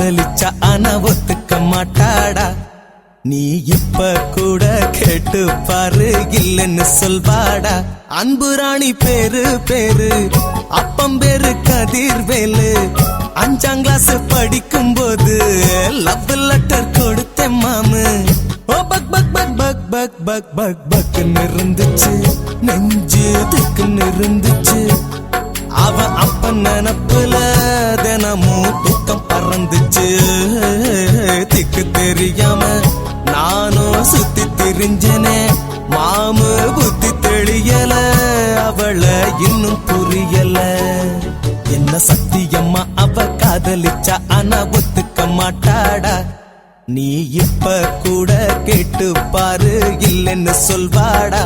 காதலிச்சா ஆனா ஒத்துக்க மாட்டாடா. நீ இப்ப கூட கேட்டு பாரு இல்லன்னு சொல்வாடா. அன்பு ராணி பேரு அப்பம் பேரு கதிர்வேலு. 5ஆம் கிளாஸ் படிக்கும் போது லவ் லெட்டர் கொடுத்தேன் மாமு. ஓ பக் பக் பக் பக் பக் பக் பக் பக்னு இருந்துச்சு, நெஞ்சு திக்குன்னு இருந்துச்சு. அவன் அப்ப நினப்புல தினமும் தூக்கம் பறந்துச்சு. திக்கு தெரியாம நானும் சுத்தி திரிஞ்சனே, மாமு புத்தி தெளியல, அவளை இன்னும் புரியல. என்ன சத்தியம்மா அவ காதலிச்சா ஆனா ஒத்துக்க மாட்டாடா. நீ இப்ப கூட கேட்டு பாரு இல்லன்னு சொல்வாடா.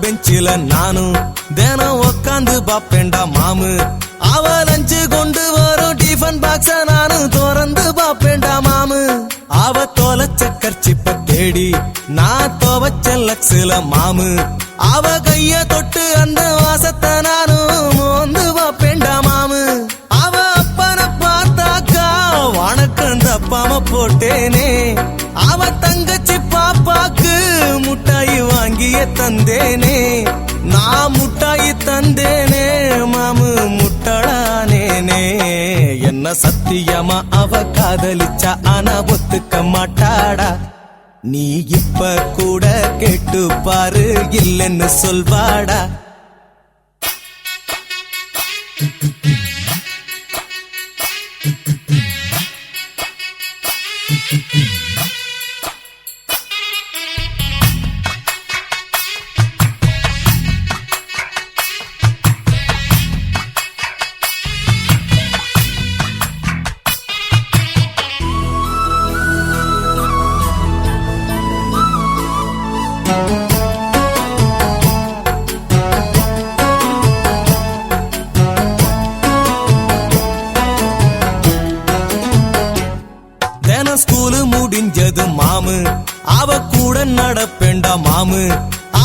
பெஞ்சில நானும் தினம் உக்காந்து பாப்பேண்டா மாமு. அவ லஞ்சு கொண்டு வரும் டிஃபன் பாக்ஸ நானும் திறந்து பாப்பேண்டா மாமு. அவ தொலைச்ச கர்ச்சிப்ப தேடி நான் துவச்ச லக்ஸ்ல மாமு. அவ கைய தொட்டு அந்த வாசத்தை நானும் மோந்து பாப்பேண்டா மாமு. அவ அப்பனை பார்த்தாக்கா வணக்கம் தப்பாம போட்டேனே. அவ தங்கச்சி பாப்பாக்கு முட்டாயி வாங்கிய தந்தேனே. நான் முட்டாயி தந்தேனே, மாமு முட்டாளானேனே. என்ன சத்தியமா அவ காதலிச்சா ஆனா ஒத்துக்க மாட்டாடா. நீ இப்ப கூட கேட்டு பாரு இல்லன்னு சொல்வாடா. ஸ்கூலு முடிஞ்சது மாமு, அவ கூட நடப்பேண்டா மாமு.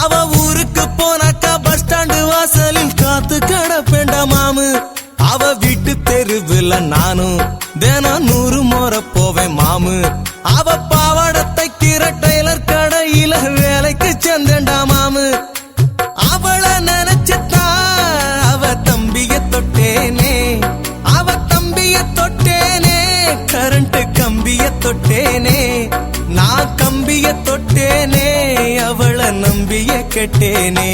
அவ ஊருக்கு போனாக்கா பஸ் ஸ்டாண்டு வாசலில் காத்து கடப்பேண்டா மாமு. அவ வீட்டு தெருவில் நானும் தினம் 100 முறை போவேன் மாமு. அவ பாவாடை தைக்கிற டெய்லர் கடையில வேலைக்கு சென்றேண்டா மாமு. அவளை நினைச்சுட்டா அவ தம்பிய தொட்டேனே, அவ தம்பிய தொட்டேனே. கரண்ட் கம்பிய தொட்டேனே, நான் கம்பிய தொட்டேனே. அவளை நம்பிய கேட்டேனே.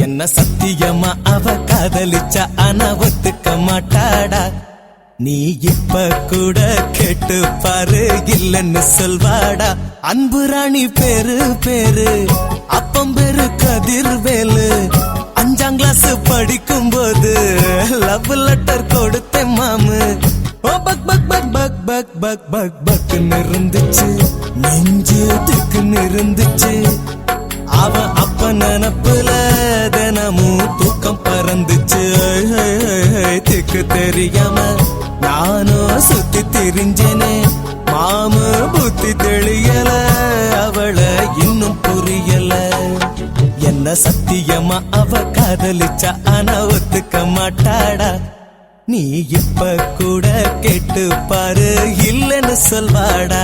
என்ன சத்தியமா அவ காதலிச்சா ஆனா ஒத்துக்க மாட்டாடா. நீ இப்ப கூட கேட்டு பாரு இல்லன்னு சொல்வாடா. அன்பு ராணி பேரு அப்பம் பேரு கதிர்வேலு. 5ஆம் கிளாஸ் படிக்கும் போது லவ் லெட்டர் கொடுத்தேன் மாமு. ஓ பக் பக் பக் பக் பக் பக் பக் பக்னு இருந்துச்சு, நெஞ்சு திக்குன்னு இருந்துச்சு. அவ அப்ப நினப்புல தினமும் தூக்கம் பறந்துச்சு. திக்கு தெரியாம நானும் சுத்தி திரிஞ்சனே, மாமு புத்தி தெளியல, அவளை இன்னும் புரியல. என்ன சத்தியமா அவ காதலிச்சா ஆனா ஒத்துக்க மாட்டாடா. நீ இப்ப கூட கேட்டு பாரு இல்லன்னு சொல்வாடா.